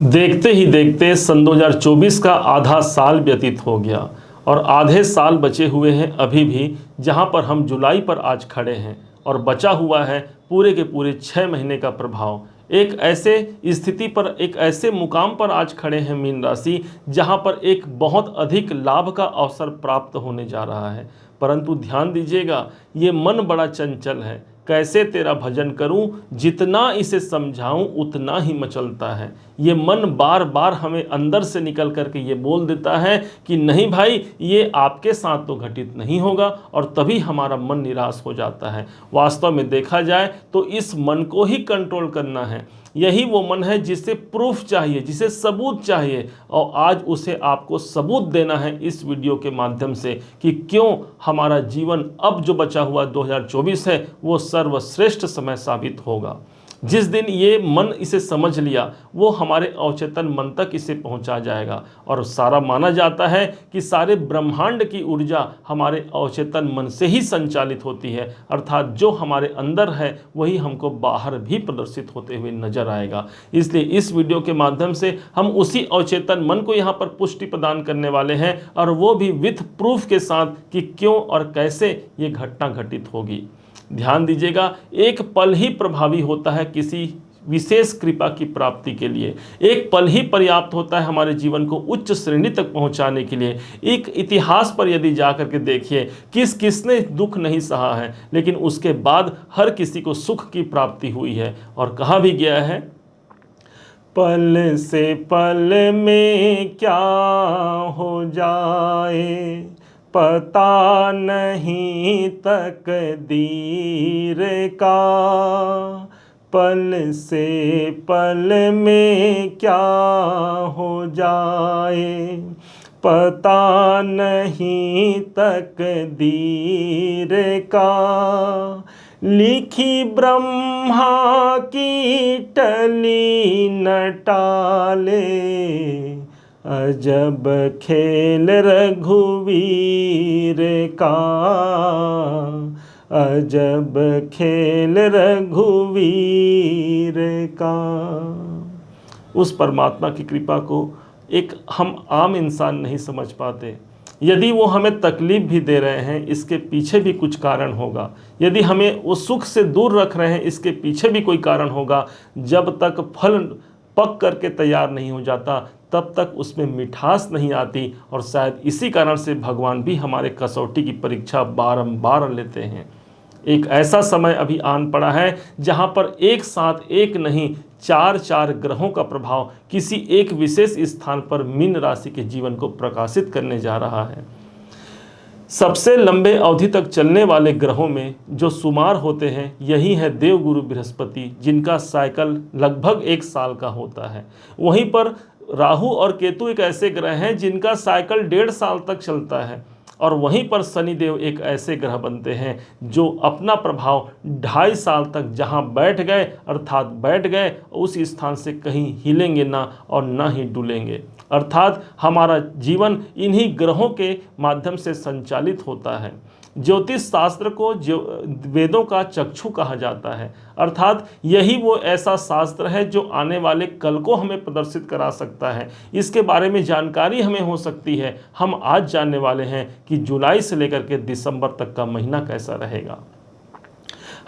देखते ही देखते सन 2024 का आधा साल व्यतीत हो गया और आधे साल बचे हुए हैं अभी भी, जहां पर हम जुलाई पर आज खड़े हैं और बचा हुआ है पूरे के पूरे 6 महीने का प्रभाव। एक ऐसे स्थिति पर, एक ऐसे मुकाम पर आज खड़े हैं मीन राशि, जहां पर एक बहुत अधिक लाभ का अवसर प्राप्त होने जा रहा है। परंतु ध्यान दीजिएगा, ये मन बड़ा चंचल है। कैसे तेरा भजन करूं, जितना इसे समझाऊं उतना ही मचलता है। ये मन बार बार हमें अंदर से निकल करके ये बोल देता है कि नहीं भाई, ये आपके साथ तो घटित नहीं होगा, और तभी हमारा मन निराश हो जाता है। वास्तव में देखा जाए तो इस मन को ही कंट्रोल करना है। यही वो मन है जिसे प्रूफ चाहिए, जिसे सबूत चाहिए, और आज उसे आपको सबूत देना है इस वीडियो के माध्यम से कि क्यों हमारा जीवन अब जो बचा हुआ 2024 है वो सर्वश्रेष्ठ समय साबित होगा। जिस दिन ये मन इसे समझ लिया, वो हमारे अवचेतन मन तक इसे पहुंचा जाएगा, और सारा माना जाता है कि सारे ब्रह्मांड की ऊर्जा हमारे अवचेतन मन से ही संचालित होती है। अर्थात जो हमारे अंदर है वही हमको बाहर भी प्रदर्शित होते हुए नजर आएगा। इसलिए इस वीडियो के माध्यम से हम उसी अवचेतन मन को यहाँ पर पुष्टि प्रदान करने वाले हैं, और वो भी विथ प्रूफ के साथ कि क्यों और कैसे ये घटना घटित होगी। ध्यान दीजिएगा, एक पल ही प्रभावी होता है किसी विशेष कृपा की प्राप्ति के लिए। एक पल ही पर्याप्त होता है हमारे जीवन को उच्च श्रेणी तक पहुंचाने के लिए। एक इतिहास पर यदि जाकर के देखिए, किसने दुख नहीं सहा है, लेकिन उसके बाद हर किसी को सुख की प्राप्ति हुई है। और कहा भी गया है, पल से पल में क्या हो जाए पता नहीं तकदीर का। पल से पल में क्या हो जाए पता नहीं तकदीर का। लिखी ब्रह्मा की टली न टाले, अजब खेल रघुवीर का। अजब खेल रघुवीर का। उस परमात्मा की कृपा को एक हम आम इंसान नहीं समझ पाते। यदि वो हमें तकलीफ भी दे रहे हैं, इसके पीछे भी कुछ कारण होगा। यदि हमें वो सुख से दूर रख रहे हैं, इसके पीछे भी कोई कारण होगा। जब तक फल पक करके तैयार नहीं हो जाता, तब तक उसमें मिठास नहीं आती, और शायद इसी कारण से भगवान भी हमारे कसौटी की परीक्षा बारंबार लेते हैं। एक ऐसा समय अभी आन पड़ा है जहां पर एक साथ एक नहीं, चार ग्रहों का प्रभाव किसी एक विशेष स्थान पर मीन राशि के जीवन को प्रकाशित करने जा रहा है। सबसे लंबे अवधि तक चलने वाले ग्रहों में जो शुमार होते हैं, यही है देवगुरु बृहस्पति, जिनका साइकिल लगभग 1 साल का होता है। वहीं पर राहु और केतु एक ऐसे ग्रह हैं जिनका साइकिल 1.5 साल तक चलता है। और वहीं पर शनिदेव एक ऐसे ग्रह बनते हैं जो अपना प्रभाव 2.5 साल तक जहां बैठ गए, अर्थात बैठ गए, उस स्थान से कहीं हिलेंगे ना और ना ही डुलेंगे। अर्थात हमारा जीवन इन्हीं ग्रहों के माध्यम से संचालित होता है। ज्योतिष शास्त्र को वेदों का चक्षु कहा जाता है। अर्थात यही वो ऐसा शास्त्र है जो आने वाले कल को हमें प्रदर्शित करा सकता है। इसके बारे में जानकारी हमें हो सकती है। हम आज जानने वाले हैं कि जुलाई से लेकर के दिसंबर तक का महीना कैसा रहेगा।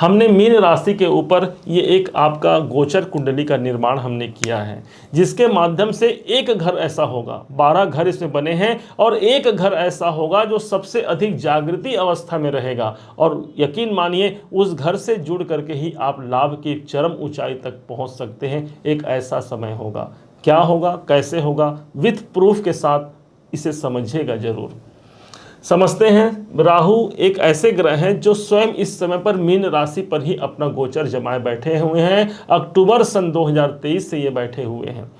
हमने मीन राशि के ऊपर ये एक आपका गोचर कुंडली का निर्माण हमने किया है, जिसके माध्यम से एक घर ऐसा होगा, 12 घर इसमें बने हैं, और एक घर ऐसा होगा जो सबसे अधिक जागृति अवस्था में रहेगा। और यकीन मानिए, उस घर से जुड़ करके ही आप लाभ की चरम ऊंचाई तक पहुंच सकते हैं। एक ऐसा समय होगा। क्या होगा, कैसे होगा, विथ प्रूफ के साथ इसे समझिएगा जरूर। समझते हैं, राहु एक ऐसे ग्रह हैं जो स्वयं इस समय पर मीन राशि पर ही अपना गोचर जमाए बैठे हुए हैं। अक्टूबर सन 2023 से ये बैठे हुए हैं।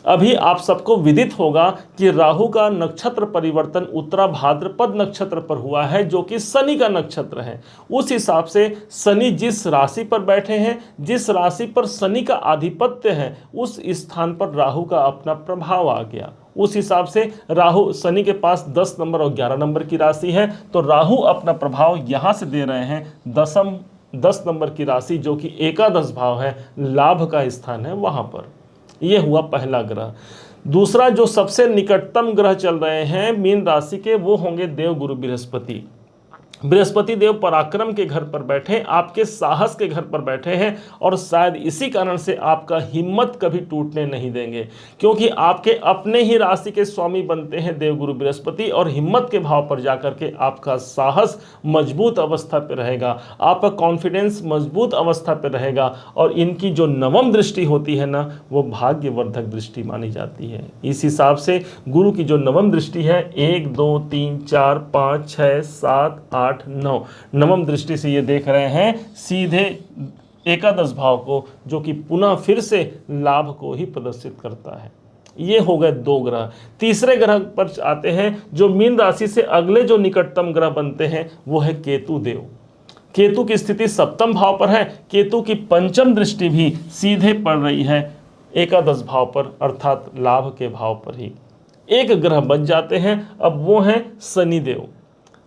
अभी आप सबको विदित होगा कि राहु का नक्षत्र परिवर्तन उत्तरा भाद्रपद नक्षत्र पर हुआ है, जो कि शनि का नक्षत्र है। उस हिसाब से शनि जिस राशि पर बैठे हैं, जिस राशि पर शनि का आधिपत्य है, उस स्थान पर राहु का अपना प्रभाव आ गया। उस हिसाब से राहु, शनि के पास 10 नंबर और 11 नंबर की राशि है, तो राहु अपना प्रभाव यहाँ से दे रहे हैं 10 नंबर की राशि, जो कि एकादश भाव है, लाभ का स्थान है, वहाँ पर। ये हुआ पहला ग्रह। दूसरा जो सबसे निकटतम ग्रह चल रहे हैं मीन राशि के, वो होंगे देवगुरु बृहस्पति। बृहस्पति देव पराक्रम के घर पर बैठे, आपके साहस के घर पर बैठे हैं, और शायद इसी कारण से आपका हिम्मत कभी टूटने नहीं देंगे, क्योंकि आपके अपने ही राशि के स्वामी बनते हैं देवगुरु बृहस्पति, और हिम्मत के भाव पर जाकर के आपका साहस मजबूत अवस्था पर रहेगा, आपका कॉन्फिडेंस मजबूत अवस्था पर रहेगा। और इनकी जो नवम दृष्टि होती है ना, वो भाग्यवर्धक दृष्टि मानी जाती है। इस हिसाब से गुरु की जो नवम दृष्टि है, 1 2 3 4 5 6 7 8 9, नवम दृष्टि से ये देख रहे हैं सीधे एकादश भाव को, जो कि पुनः फिर से लाभ को ही प्रदर्शित करता है। ये हो गए 2 ग्रह। तीसरे ग्रह पर आते हैं, जो मीन राशि से अगले जो निकटतम ग्रह बनते हैं, वो है केतु देव। केतु की स्थिति सप्तम भाव पर है। केतु की पंचम दृष्टि भी सीधे पड़ रही है एकादश भाव पर, अर्थात लाभ के भाव पर ही। एक ग्रह बच जाते हैं, अब वो हैं शनि देव।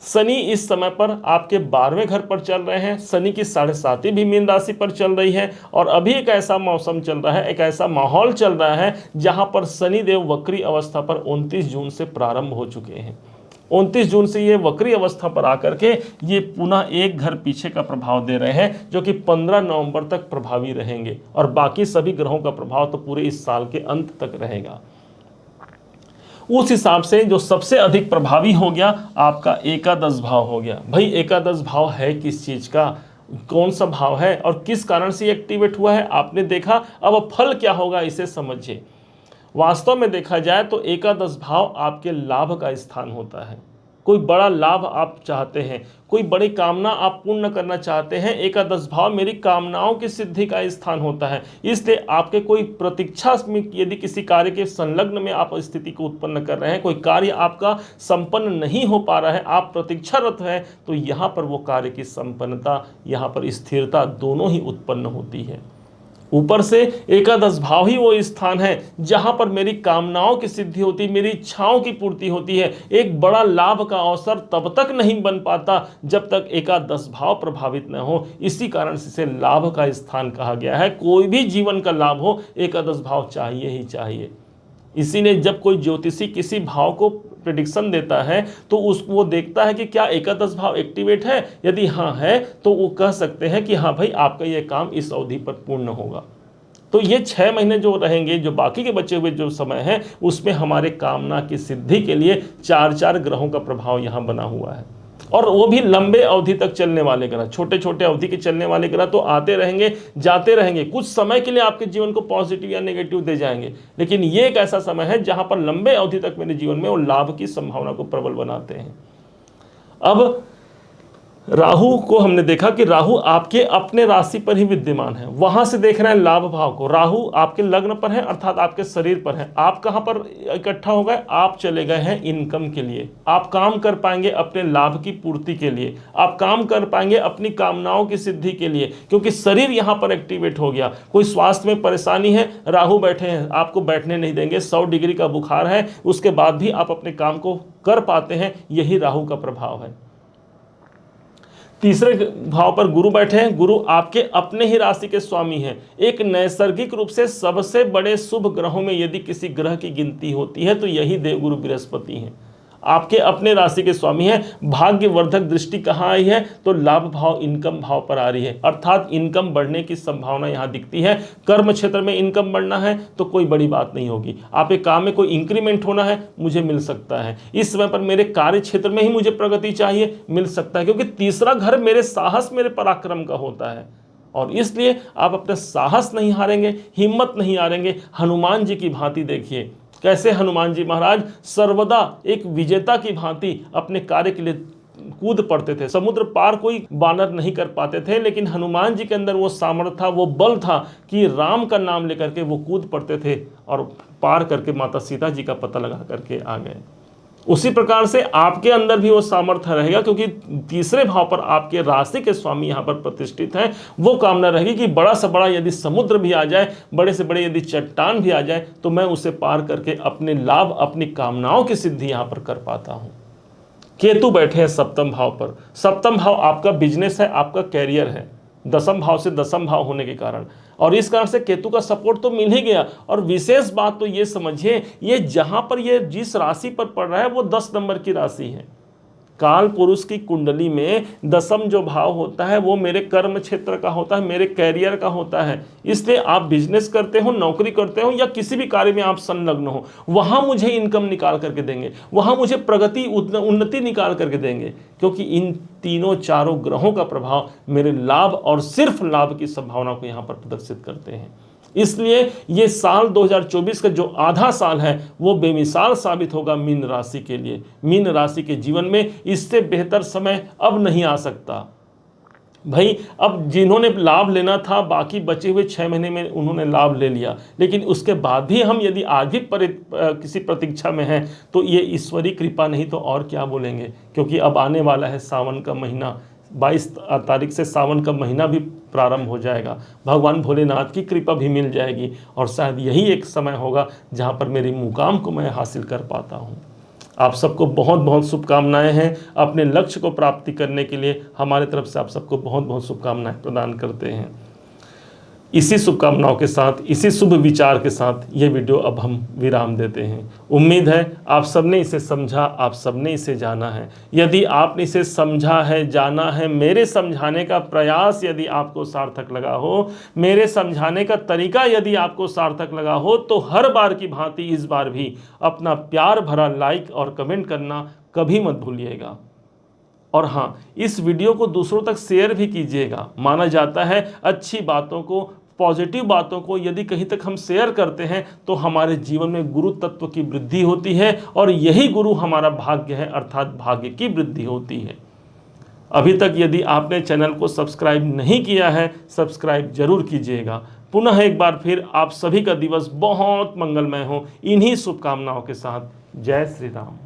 शनि इस समय पर आपके 12वें घर पर चल रहे हैं। शनि की 7.5 भी मीन राशि पर चल रही है, और अभी एक ऐसा मौसम चल रहा है, एक ऐसा माहौल चल रहा है, जहां पर शनि देव वक्री अवस्था पर 29 जून से प्रारंभ हो चुके हैं। 29 जून से ये वक्री अवस्था पर आकर के ये पुनः एक घर पीछे का प्रभाव दे रहे हैं, जो कि 15 नवंबर तक प्रभावी रहेंगे, और बाकी सभी ग्रहों का प्रभाव तो पूरे इस साल के अंत तक रहेगा। उस हिसाब से जो सबसे अधिक प्रभावी हो गया आपका एकादश भाव हो गया। भाई एकादश भाव है किस चीज का, कौन सा भाव है और किस कारण से एक्टिवेट हुआ है, आपने देखा। अब फल क्या होगा इसे समझिए। वास्तव में देखा जाए तो एकादश भाव आपके लाभ का स्थान होता है। कोई बड़ा लाभ आप चाहते हैं, कोई बड़ी कामना आप पूर्ण करना चाहते हैं, एकादश भाव मेरी कामनाओं की सिद्धि का स्थान होता है। इसलिए आपके कोई प्रतीक्षा में यदि किसी कार्य के संलग्न में आप स्थिति को उत्पन्न कर रहे हैं, कोई कार्य आपका संपन्न नहीं हो पा रहा है, आप प्रतीक्षारत है, तो यहाँ पर वो कार्य की संपन्नता, यहाँ पर स्थिरता दोनों ही उत्पन्न होती है। ऊपर से एकादश भाव ही वो स्थान है जहां पर मेरी कामनाओं की सिद्धि होती, मेरी इच्छाओं की पूर्ति होती है। एक बड़ा लाभ का अवसर तब तक नहीं बन पाता जब तक एकादश भाव प्रभावित न हो। इसी कारण से इसे लाभ का स्थान कहा गया है। कोई भी जीवन का लाभ हो, एकादश भाव चाहिए ही चाहिए। इसीलिए जब कोई ज्योतिषी किसी भाव को प्रेडिक्शन देता है तो वो देखता है कि क्या एकादश भाव एक्टिवेट है। यदि हाँ है तो वो कह सकते हैं कि हाँ भाई आपका ये काम इस अवधि पर पूर्ण होगा। तो ये 6 महीने जो रहेंगे, जो बाकी के बचे हुए जो समय है, उसमें हमारे कामना की सिद्धि के लिए 4 ग्रहों का प्रभाव यहाँ बना हुआ है, और वो भी लंबे अवधि तक चलने वाले ग्रह। छोटे छोटे अवधि के चलने वाले ग्रह तो आते रहेंगे जाते रहेंगे, कुछ समय के लिए आपके जीवन को पॉजिटिव या नेगेटिव दे जाएंगे, लेकिन ये एक ऐसा समय है जहां पर लंबे अवधि तक मेरे जीवन में वो लाभ की संभावना को प्रबल बनाते हैं। अब राहु को हमने देखा कि राहु आपके अपने राशि पर ही विद्यमान है, वहां से देख रहे हैं लाभ भाव को। राहु आपके लग्न पर है, अर्थात आपके शरीर पर है। आप कहां पर इकट्ठा हो गए, आप चले गए हैं इनकम के लिए। आप काम कर पाएंगे अपने लाभ की पूर्ति के लिए, आप काम कर पाएंगे अपनी कामनाओं की सिद्धि के लिए, क्योंकि शरीर यहां पर एक्टिवेट हो गया। कोई स्वास्थ्य में परेशानी है, राहु बैठे हैं, आपको बैठने नहीं देंगे। 100 डिग्री का बुखार है, उसके बाद भी आप अपने काम को कर पाते हैं, यही राहु का प्रभाव है। तीसरे भाव पर गुरु बैठे हैं। गुरु आपके अपने ही राशि के स्वामी हैं। एक नैसर्गिक रूप से सबसे बड़े शुभ ग्रहों में यदि किसी ग्रह की गिनती होती है तो यही देवगुरु बृहस्पति हैं। आपके अपने राशि के स्वामी हैं। भाग्यवर्धक दृष्टि कहाँ आई है, तो लाभ भाव इनकम भाव पर आ रही है, अर्थात इनकम बढ़ने की संभावना यहाँ दिखती है। कर्म क्षेत्र में इनकम बढ़ना है तो कोई बड़ी बात नहीं होगी। आपके काम में कोई इंक्रीमेंट होना है, मुझे मिल सकता है। इस समय पर मेरे कार्य क्षेत्र में ही मुझे प्रगति चाहिए, मिल सकता है, क्योंकि तीसरा घर मेरे साहस, मेरे पराक्रम का होता है, और इसलिए आप अपने साहस नहीं हारेंगे, हिम्मत नहीं हारेंगे। हनुमान जी की भांति देखिए कैसे हनुमान जी महाराज सर्वदा एक विजेता की भांति अपने कार्य के लिए कूद पड़ते थे। समुद्र पार कोई वानर नहीं कर पाते थे, लेकिन हनुमान जी के अंदर वो सामर्थ्य था, वो बल था कि राम का नाम लेकर के वो कूद पड़ते थे और पार करके माता सीता जी का पता लगा करके आ गए। उसी प्रकार से आपके अंदर भी वो सामर्थ्य रहेगा, क्योंकि तीसरे भाव पर आपके राशि के स्वामी यहाँ पर प्रतिष्ठित हैं। वो कामना रहेगी कि बड़ा से बड़ा यदि समुद्र भी आ जाए, बड़े से बड़े यदि चट्टान भी आ जाए, तो मैं उसे पार करके अपने लाभ, अपनी कामनाओं की सिद्धि यहाँ पर कर पाता हूँ। केतु बैठे हैं सप्तम भाव पर। सप्तम भाव आपका बिजनेस है, आपका कैरियर है। दसम भाव से दसम भाव होने के कारण, और इस कारण से केतु का सपोर्ट तो मिल ही गया। और विशेष बात तो ये समझिए, ये जहां पर ये जिस राशि पर पड़ रहा है वो 10 नंबर की राशि है। काल पुरुष की कुंडली में दसम जो भाव होता है वो मेरे कर्म क्षेत्र का होता है, मेरे कैरियर का होता है। इसलिए आप बिजनेस करते हो, नौकरी करते हो, या किसी भी कार्य में आप संलग्न हो, वहां मुझे इनकम निकाल करके देंगे, वहां मुझे प्रगति उन्नति निकाल करके देंगे, क्योंकि इन तीनों चारों ग्रहों का प्रभाव मेरे लाभ और सिर्फ लाभ की संभावना को यहां पर प्रदर्शित करते हैं। इसलिए ये साल 2024 का जो आधा साल है वो बेमिसाल साबित होगा मीन राशि के लिए। मीन राशि के जीवन में इससे बेहतर समय अब नहीं आ सकता भाई। अब जिन्होंने लाभ लेना था, बाकी बचे हुए 6 महीने में उन्होंने लाभ ले लिया, लेकिन उसके बाद भी हम यदि आज भी किसी प्रतीक्षा में हैं तो ये ईश्वरीय कृपा नहीं तो और क्या बोलेंगे, क्योंकि अब आने वाला है सावन का महीना। 22 तारीख से सावन का महीना भी प्रारंभ हो जाएगा, भगवान भोलेनाथ की कृपा भी मिल जाएगी, और शायद यही एक समय होगा जहां पर मेरी मुकाम को मैं हासिल कर पाता हूं। आप सबको बहुत बहुत शुभकामनाएं हैं। अपने लक्ष्य को प्राप्ति करने के लिए हमारे तरफ से आप सबको बहुत बहुत शुभकामनाएं प्रदान करते हैं। इसी शुभकामनाओं के साथ, इसी शुभ विचार के साथ ये वीडियो अब हम विराम देते हैं। उम्मीद है आप सबने इसे समझा, आप सबने इसे जाना है। यदि आपने इसे समझा है, जाना है, मेरे समझाने का प्रयास यदि आपको सार्थक लगा हो, मेरे समझाने का तरीका यदि आपको सार्थक लगा हो, तो हर बार की भांति इस बार भी अपना प्यार भरा लाइक और कमेंट करना कभी मत भूलिएगा। और हाँ, इस वीडियो को दूसरों तक शेयर भी कीजिएगा। माना जाता है अच्छी बातों को, पॉजिटिव बातों को यदि कहीं तक हम शेयर करते हैं तो हमारे जीवन में गुरु तत्व की वृद्धि होती है, और यही गुरु हमारा भाग्य है, अर्थात भाग्य की वृद्धि होती है। अभी तक यदि आपने चैनल को सब्सक्राइब नहीं किया है, सब्सक्राइब जरूर कीजिएगा। पुनः एक बार फिर आप सभी का दिवस बहुत मंगलमय हो, इन्हीं शुभकामनाओं के साथ। जय श्री राम।